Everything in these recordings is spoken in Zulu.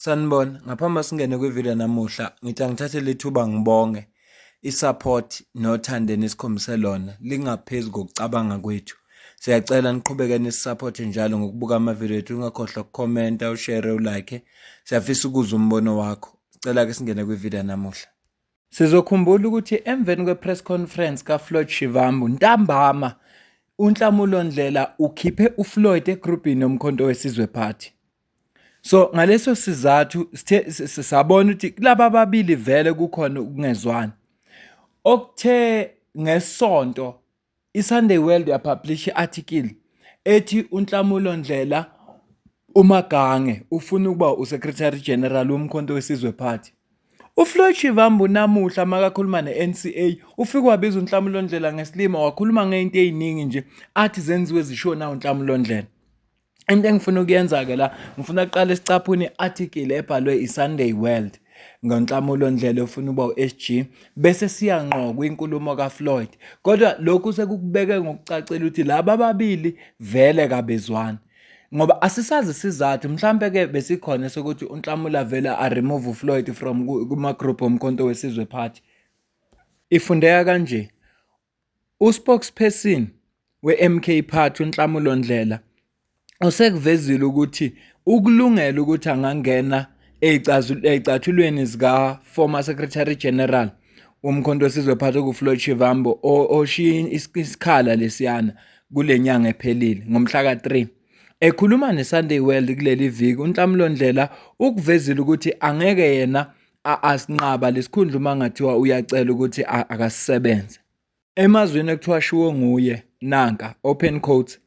Sanibona, ngaphambi singene kwividiyo namuhla, ngithi angithathe lethuba ngibonge i-support nothando enikhombise lona lingaphezu kokucabanga kwethu. Siyacela niqhubeke nisiphote njalo ngokubuka amavidiyo ethu, ungakhohlwa ukukhomenta, ushare, ulike. Siyafisa ukuzwa umbono wakho. Sicela ke singene kwividiyo namuhla. Sizokhumbula ukuthi emveni kwe-press conference kaFloyd Shivambu ntambama uNhlamulo Ndlela ukhiphe uFloyd egrupini yomkhonto wesizwe party. So ngaleso sizathu sabona ukuthi laba ababili vele kukhona ukungezwani. Okuthe ngesonto iSunday World yapublish i-article ethi uNhlamulo Ndlela uMagange ufuna ukuba uSecretary General womkhonto wesizwe party. uFloyd Shivambu namuhla makakhuluma ne-NCA ufike wabiza uNhlamulo Ndlela ngesilima wakhuluma ngeinto eziningi nje athi zenziwe zisho na uNhlamulo Ndlela. Into engifuna ukuyenza-ke la ngifuna kuqala sicaphune i-article ebhalwe iSunday World ngoNhlamulo Ndlela ofuna ukuba u-SG bese siya ngqo kwinkulumo kaFloyd. Kodwa lokhu sekukubeke ngokucacile ukuthi laba ababili vele kabezwani. Ngoba asisazi isizathu mhlambe-ke besikhona sokuthi uNhlamulo vele a-remove uFloyd from kuma-group omkhonto wesizwe party. Ifundeka kanje. U-spokesperson we-MK party uNhlamulo Ndlela usekuvezile ukuthi ukulungela ukuthi angangena ezicathulweni zika former Secretary General womkhonto wesizwe party kuFloyd Shivambu oshiye isikhala lesiyana kulenyanga ephelile ngomhla ka-3. Ekhuluma neSunday World kuleli viki uNhlamulo Ndlela ukuvezile ukuthi angeke yena asinqaba lesikhundla uma ngathiwa uyacela ukuthi akasisebenze. Emazweni ekuthiwa shiwo nguye nanka open quotes,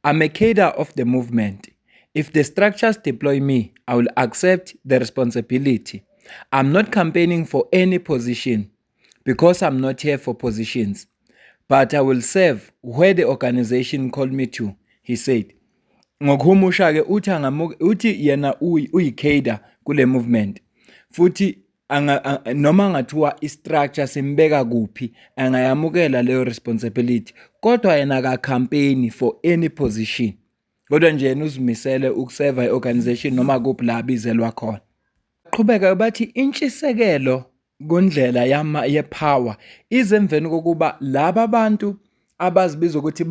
I'm a cadre of the movement. If the structures deploy me, I will accept the responsibility. I'm not campaigning for any position because I'm not here for positions, but I will serve where the organization called me to, he said. Ngokuhumusha-ke uthi yena uyicadre kule movement. Futhi noma ngathiwa i-structure simbeka kuphi angayamukela leyo responsibility kodwa yena aka-campaign for any position kodwa nje yena uzimisele ukuseva i-organization noma kuphi la abizelwa khona. Qhubeka bathi intshisekelo kundlela yepower ize emveni kokuba laba bantu abazibiza ukuthi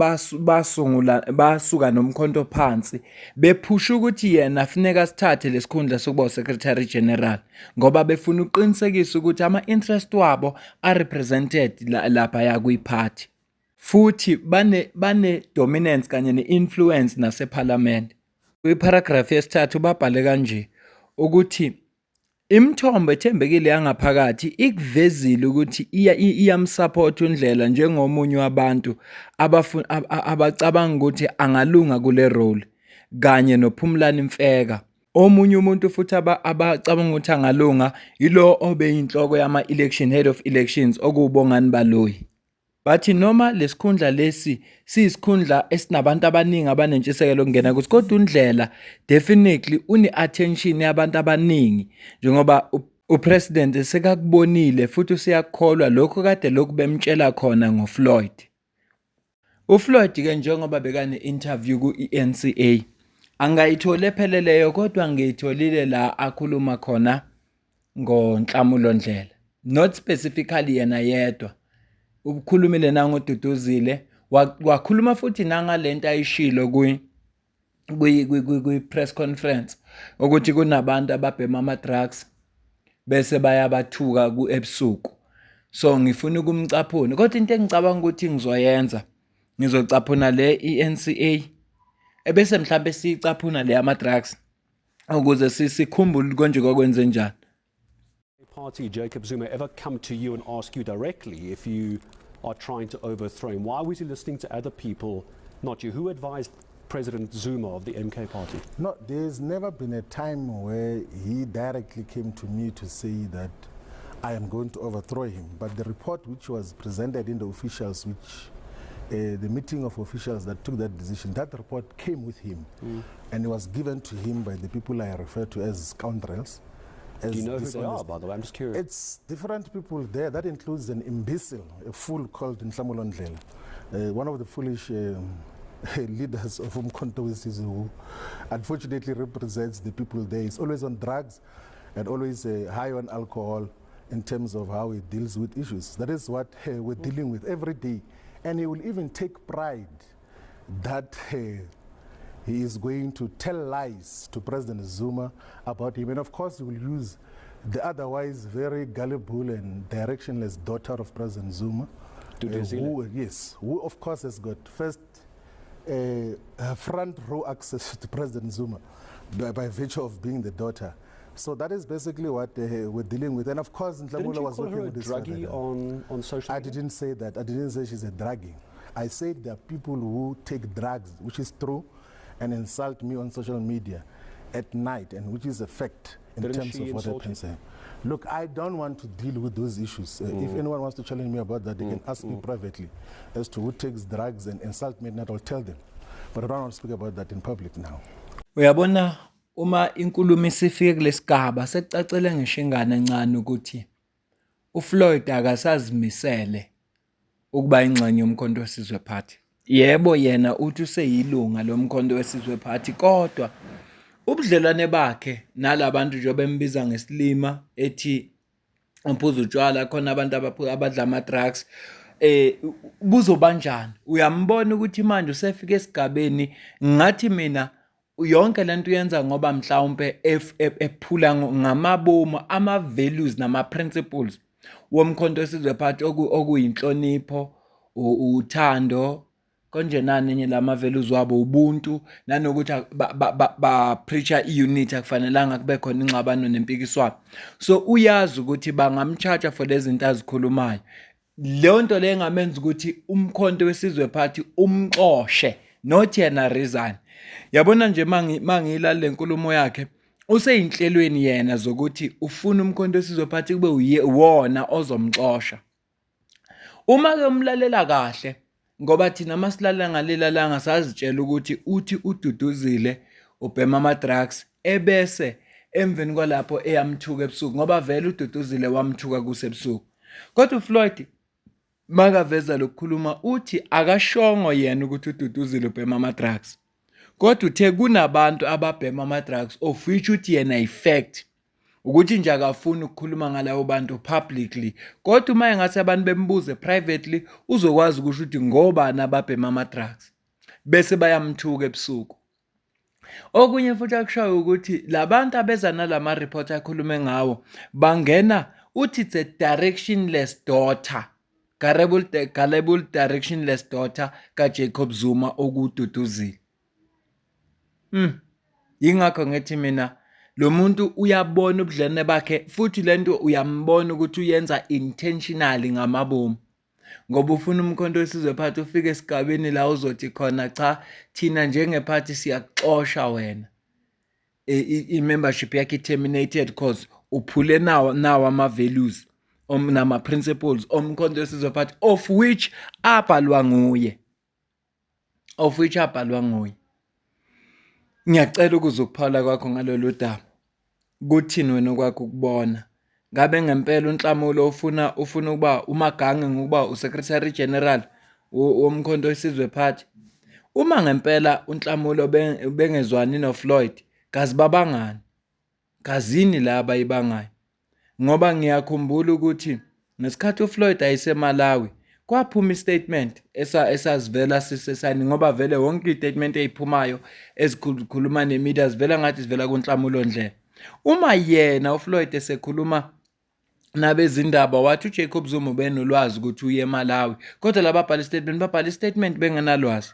basuka nomkhonto phansi bephusha ukuthi yena afuneka sithathe lesikhundla sokuba uSecretary General ngoba befuna uqinisekisa ukuthi ama-interest wabo are-represented lapha yakwi-party futhi bane dominance kanye ne-influence naseParliament. Kwi-paragraph yesithathu babhale kanje ukuthi imithombo ethembekile yangaphakathi ikuvezile ukuthi iyamsupport uNdlela njengomunye wabantu abacabanga ukuthi angalunga kule role kanye noPhumlani Mfeka. Omunye umuntu futhi abacabanga ukuthi angalunga yilo obeyinhloko yama-election head of elections okuwuBongani Baloyi. Bathi noma lesikhundla lesi siyisikhundla esinabantu abaningi abanentshisekelo ukungena kuthi kodwa uNdlela definitely une-attention yabantu abaningi njengoba upresident sekakubonile futhi usiyakholwa lokho kade lokhu bemtshela khona ngoFloyd. uFloyd-ke njengoba bekane-interview ku-NCA angayitholi epheleleyo kodwa ngiyitholile la akhuluma khona ngoNhlamulo Ndlela, not specifically yena yedwa. Ukhulumile nangoDuduzile wakhuluma futhi nangalento ayishilo kwi-press conference ukuthi kunabantu ababhema ama-drugs bese bayabathuka ebusuku. So ngifuna ukumcaphuna kodwa into engicabanga ukuthi ngizoyenza ngizocaphuna le i-NCA ebese mhlambe siyicaphuna le ama-drugs ukuze sikhumbule konje kwakwenze njani. Party Jacob Zuma ever come to you and ask you directly if you are trying to overthrow him? Why was he listening to other people, not you? Who advised President Zuma of the MK party? No, there's never been a time where he directly came to me to say that I am going to overthrow him. But the report which was presented in the officials, the meeting of officials that took that decision, that report came with him and it was given to him by the people I refer to as scoundrels. Do you know who they are, by the way? I'm just curious. It's different people there. That includes an imbecile, a fool called Nhlamulo Ndlela, one of the foolish leaders of Umkhonto weSizwe who unfortunately represents the people there. He's always on drugs and always high on alcohol in terms of how he deals with issues. That is what we're dealing with every day. And he will even take pride that he is going to tell lies to President Zuma about him. And of course, he will use the otherwise very gullible and directionless daughter of President Zuma, who of course has got first front row access to President Zuma by virtue of being the daughter. So that is basically what we're dealing with. And of course, Nhlamulo was working with this. Didn't you call her a druggie on social media? I didn't say that. I didn't say she's a druggie. I said there are people who take drugs, which is true, and insult me on social media at night, and which is a fact in terms of what happens. Look, I don't want to deal with those issues. If anyone wants to challenge me about that, they can ask me privately as to who takes drugs and insult me, and I'll tell them. But I don't want to speak about that in public now. Uyabona uma inkulumo isifike kulesigaba sekucacele ngisho ingane encane ukuthi uFloyd akasazimisele ukuba ingxenye yomkhonto weSizwe Party. Yebo yena uthi useyilunga lomkhonto weSizwe Party kodwa ubudlelwane bakhe nalabantu nje bembiza ngesilima ethi uphuza utshwala khona abantu abadla ama drugs buzobanjani. Uyambona ukuthi manje usefika esigabeni ngathi mina yonke lento uyenza ngoba mhlawumbe ephula ngamabomu ama values nama principles womkhonto weSizwe Party okuyinhlonipho, uthando konje nani lama values wabo ubuntu nanokuthi ba preacher iunity akufanelanga kube khona ingxabano nempikiswano. So uyazi ukuthi bangamcharge for lezi zinto azikhulumayo. Leyo nto le ngamenza ukuthi umkhonto weSizwe Party umxoshe not yena resign. Yabona nje mangilala lenkulumo yakhe useyinhlelweni yena zokuthi ufuna umkhonto weSizwe Party kube uwona ozomxosha. Uma ke umlalela kahle ngoba thina masilalela ngalelalanga sazitshela ukuthi uthi ududuzile ubhema ama drugs ebese emveni kwalapho eyamthuka ebusuku ngoba vele ududuzile wamthuka kusebusuku. Kodwa uFloyd makaveza lokukhuluma uthi akashongo yena ukuthi ududuzile ubhema ama drugs. Kodwa uthe kunabantu ababhema ama drugs of which uthi yena effect ukuthi nje akafuni ukukhuluma ngalawo bantu publicly. Kodwa uma engathi abantu bembuze privately uzokwazi ukusho ukuthi ngobani ababhema ama drugs bese bayamthuka ebusuku. Okunye futhi akushayo ukuthi labantu abeza nalama report akhulume ngawo bangena uthi it's a directionless daughter. Gullible directionless daughter kaJacob Zuma okududuzile. Yingakho ngithi mina lo muntu uyabona ubudlane bakhe futhi lento uyambona ukuthi uyenza intentionally ngamabomu. Ngoba ufuna umkhonto weSizwe Party ufike esigabeni la uzothi khona cha thina njengephathi siyaxosha wena. I-membership yakhe terminated because uphule nawo ama values nama principles omkhonto weSizwe Party of which abhalwa nguye. Ngiyacela ukuzokuphala kwakho ngalolu daba. Kuthini wena kwakho ukubona? Ngabe ngempela uNhlamulo ufuna ukuba uMagange ngokuba uSecretary General womkhonto weSizwe Party? Uma ngempela uNhlamulo bengezwani noFloyd, kazi babangani? Kazini laba ibangayo. Ngoba ngiyakhumbula ukuthi ngesikhathi uFloyd ayiseMalawi kwaphuma istatement esazivela sisesani ngoba vele wonke istatement eziphumayo ezikhuluma nemedia zivela ngathi zivela kuNhlamulo Ndlela. Uma yena uFloyd esekhuluma nabezindaba wathi uJacob Zuma benolwazi ukuthi uye eMalawi kodwa laba babhala istatement bengenalwazi.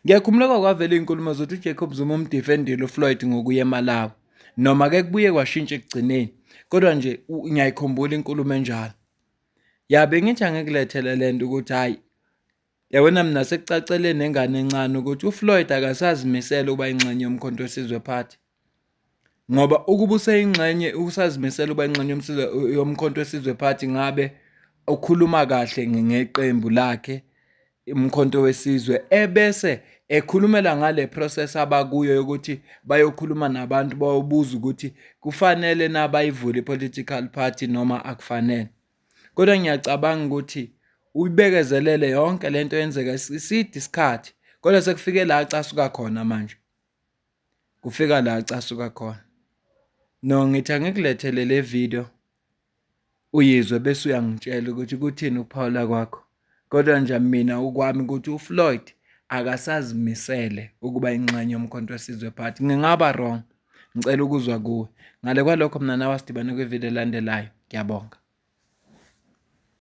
Ngiyakhumbula kwavela inkulumo zokuthi uJacob Zuma umdefendile uFloyd ngokuya eMalawi noma ke kubuye kwashintsha ekugcineni kodwa nje ngiyayikhumbula inkulumo enjalo. Yabe ngithi angikulethele lento ukuthi hayi yabona mina sekucacele nengane encane ukuthi uFloyd akasazimisela ukuba ingxenye yomkhonto weSizwe Party. Ngoba ukuba useyingxenye usazimisela ukuba ingxenye yomkhonto weSizwe Party ngabe ukhuluma kahle ngeqembu lakhe umkhonto wesizwe ebese ekhulumela ngale process abakuyo ukuthi bayokhuluma nabantu bayobuza ukuthi kufanele nabayivule political party noma akufanele. Kodwa ngiyacabanga ukuthi uyibekezelele yonke lento yenzeka isidi isikhathi kodwa sekufike la acasuka khona manje. Kufika la acasuka khona. No, ngithi angikulethele le video uyizwe bese uyangitshela ukuthi kuthini ukuphawula kwakho. Kodwa nje mina ukwami ukuthi uFloyd akasazimisele ukuba ingxenye yomkhonto wesizwe party. Ngingaba wrong. Ngicela ukuzwa kuwe. Ngale kwalokho mina nawe sidibane kwivideo elandelayo. Ngiyabonga.